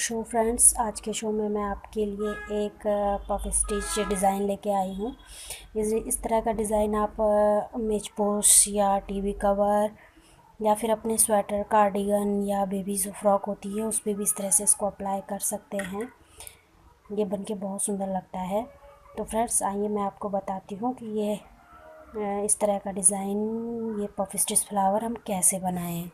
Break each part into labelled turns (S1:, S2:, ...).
S1: Show friends, आज के show में मैं आपके लिए एक पफ स्टिच डिज़ाइन लेके आई हूँ। इस तरह का डिज़ाइन आप मेज पोस्ट या टीवी कवर या फिर अपने स्वेटर, कार्डिगन या बेबी जो फ्रॉक होती है उस पर भी इस तरह से इसको अप्लाई कर सकते हैं। ये बनके बहुत सुंदर लगता है। तो फ्रेंड्स आइए मैं आपको बताती हूँ कि ये इस तरह का डिज़ाइन, ये पफ स्टिच फ्लावर हम कैसे बनाएं।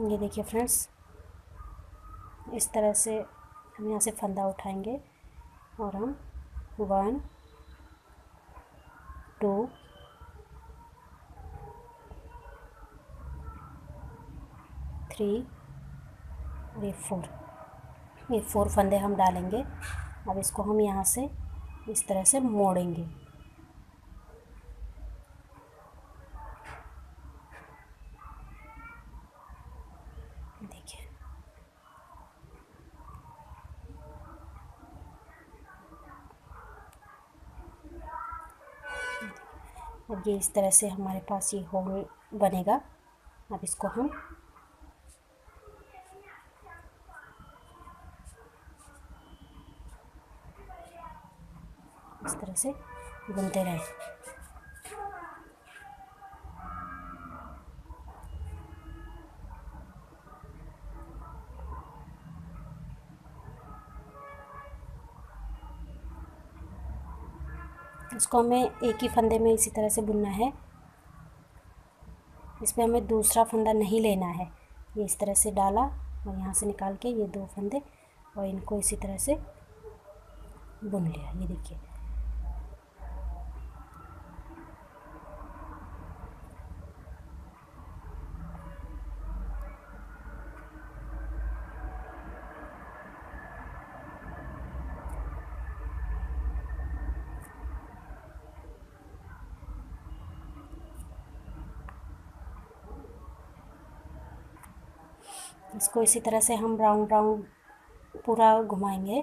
S1: ये देखिए फ्रेंड्स, इस तरह से हम यहाँ से फंदा उठाएंगे और हम 1 2 3 और ये 4 फंदे हम डालेंगे। अब इसको हम यहाँ से इस तरह से मोड़ेंगे। देखिए, अब ये इस तरह से हमारे पास ये होल बनेगा। अब इसको हम इस तरह से बुनते रहें। इसको हमें एक ही फंदे में इसी तरह से बुनना है। इसमें हमें दूसरा फंदा नहीं लेना है। ये इस तरह से डाला और यहाँ से निकाल के ये 2 फंदे और इनको इसी तरह से बुन लिया। ये देखिए, इसको इसी तरह से हम राउंड राउंड पूरा घुमाएंगे।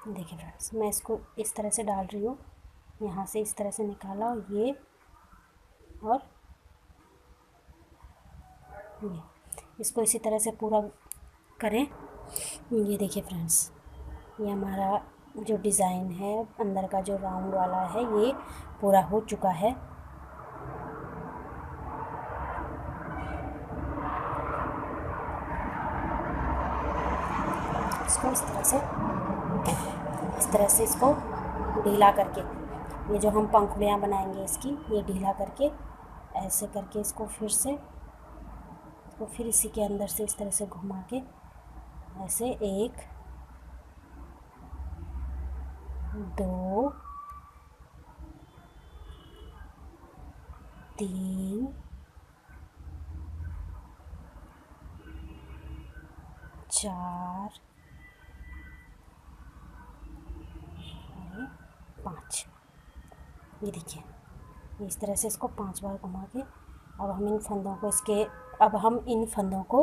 S1: देखिए फ्रेंड्स, मैं इसको इस तरह से डाल रही हूँ। यहाँ से इस तरह से निकाला और ये इसको इसी तरह से पूरा करें। ये देखिए फ्रेंड्स, ये हमारा जो डिज़ाइन है अंदर का जो राउंड वाला है ये पूरा हो चुका है। इसको इस तरह से इसको ढीला करके, ये जो हम पंखुड़ियाँ बनाएंगे इसकी, ये ढीला करके ऐसे करके इसको फिर इसी के अंदर से इस तरह से घुमा के ऐसे 1 2 3 4 और 5। ये देखिए, इस तरह से इसको 5 बार घुमा के अब हम इन फंदों को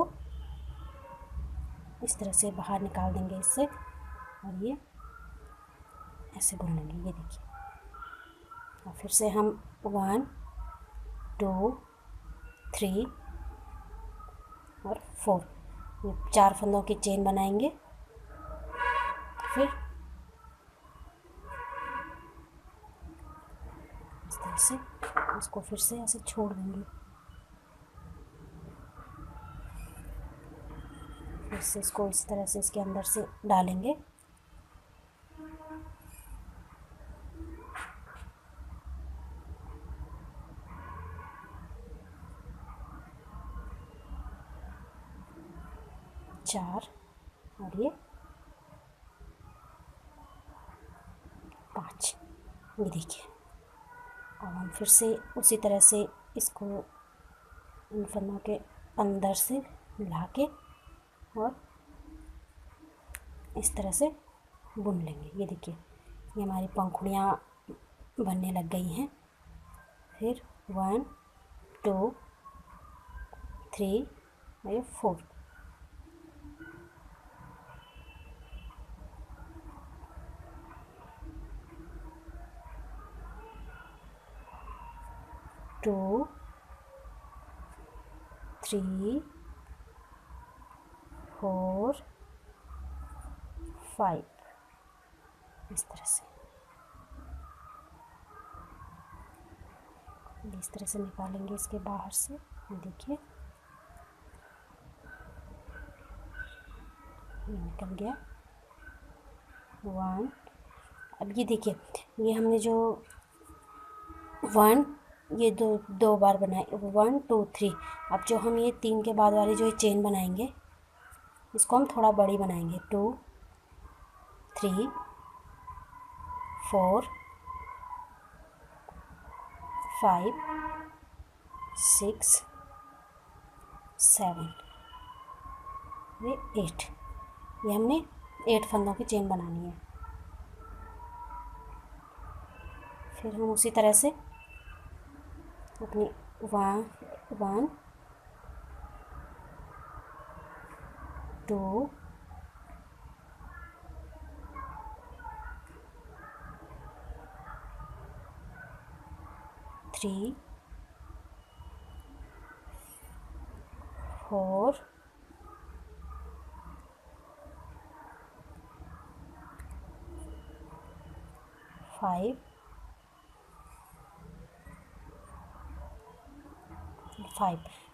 S1: इस तरह से बाहर निकाल देंगे इससे और ये ऐसे बुन लेंगे। ये देखिए, और फिर से हम 1 2 3 और 4 ये 4 फंदों की चेन बनाएंगे। फिर इस तरह से इसको फिर से ऐसे छोड़ देंगे। फिर से इसको इस तरह से इसके अंदर से डालेंगे। चार और ये 5। ये देखिए, अब हम फिर से उसी तरह से इसको इन फंदों के अंदर से मिला के और इस तरह से बुन लेंगे। ये देखिए, ये हमारी पंखुड़ियाँ बनने लग गई हैं। फिर 1 2 3 और 4 2 3 4 5 इस तरह से निकालेंगे इसके बाहर से। देखिए ये निकल गया 1। अब ये देखिए ये हमने जो 1 ये दो बार बनाए 1 2 3। अब जो हम ये 3 के बाद वाली जो ये चेन बनाएंगे इसको हम थोड़ा बड़ी बनाएंगे 2 3 4 5 6 7 ये 8। ये हमने 8 फंदों की चेन बनानी है। फिर हम उसी तरह से अपनी 1 2 3 4 5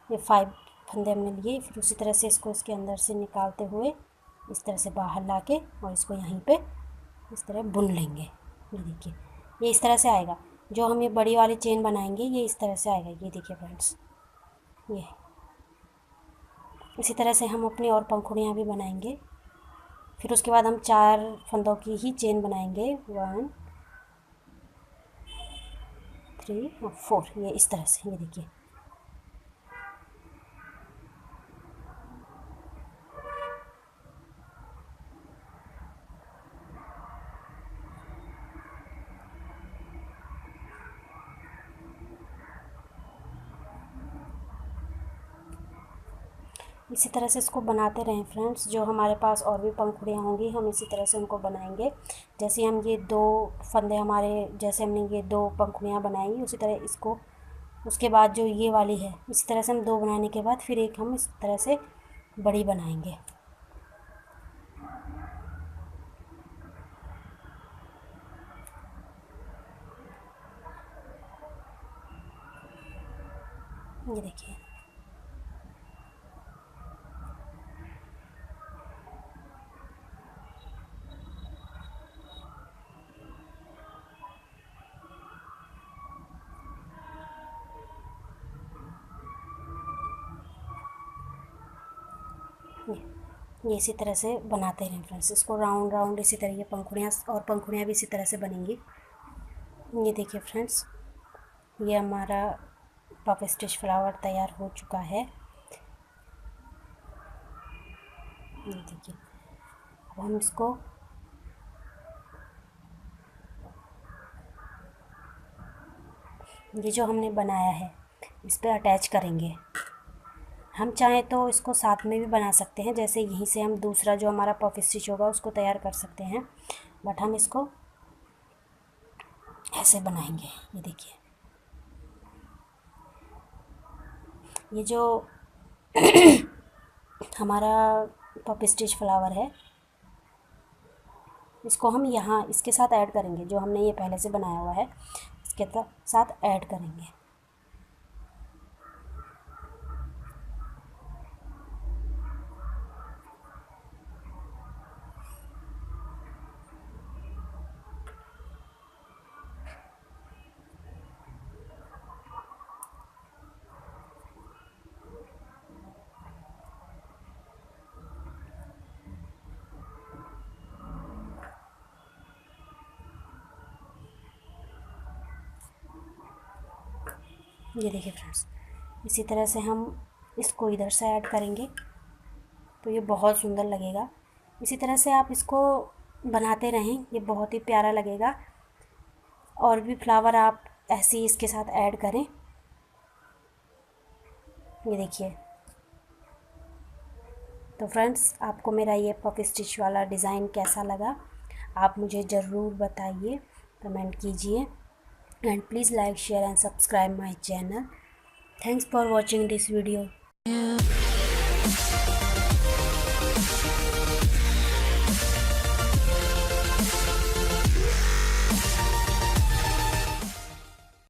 S1: ये 5 फंदे हमने लिए। फिर उसी तरह से इसको इसके अंदर से निकालते हुए इस तरह से बाहर लाके और इसको यहीं पे इस तरह बुन लेंगे। ये देखिए ये इस तरह से आएगा। जो हम ये बड़ी वाली चेन बनाएंगे ये इस तरह से आएगा। ये देखिए फ्रेंड्स ये इसी तरह से हम अपनी और पंखुड़ियाँ भी बनाएंगे। फिर उसके बाद हम 4 फंदों की ही चेन बनाएंगे 1 3 और 4। ये इस तरह से ये देखिए इसी तरह से इसको बनाते रहें फ्रेंड्स। जो हमारे पास और भी पंखुड़ियाँ होंगी हम इसी तरह से उनको बनाएंगे। जैसे हम ये 2 फंदे हमारे जैसे हमने ये 2 पंखुड़ियाँ बनाई उसी तरह इसको उसके बाद जो ये वाली है इसी तरह से हम 2 बनाने के बाद फिर एक हम इस तरह से बड़ी बनाएंगे। ये देखिए ये इसी तरह से बनाते रहें फ्रेंड्स। इसको राउंड राउंड इसी तरह ये पंखुड़ियाँ भी इसी तरह से बनेंगी। ये देखिए फ्रेंड्स ये हमारा पफ स्टिच फ्लावर तैयार हो चुका है। ये देखिए अब हम इसको ये जो हमने बनाया है इस पर अटैच करेंगे। हम चाहें तो इसको साथ में भी बना सकते हैं। जैसे यहीं से हम दूसरा जो हमारा पफ स्टिच होगा उसको तैयार कर सकते हैं, बट हम इसको ऐसे बनाएंगे। ये देखिए ये जो हमारा पफ स्टिच फ्लावर है इसको हम यहाँ इसके साथ ऐड करेंगे। जो हमने ये पहले से बनाया हुआ है इसके साथ ऐड करेंगे। ये देखिए फ्रेंड्स इसी तरह से हम इसको इधर से ऐड करेंगे तो ये बहुत सुंदर लगेगा। इसी तरह से आप इसको बनाते रहें, ये बहुत ही प्यारा लगेगा। और भी फ्लावर आप ऐसे ही इसके साथ ऐड करें। ये देखिए तो फ्रेंड्स आपको मेरा ये पफ स्टिच वाला डिज़ाइन कैसा लगा आप मुझे ज़रूर बताइए, कमेंट कीजिए। and please like, share and subscribe my channel. Thanks for watching this video.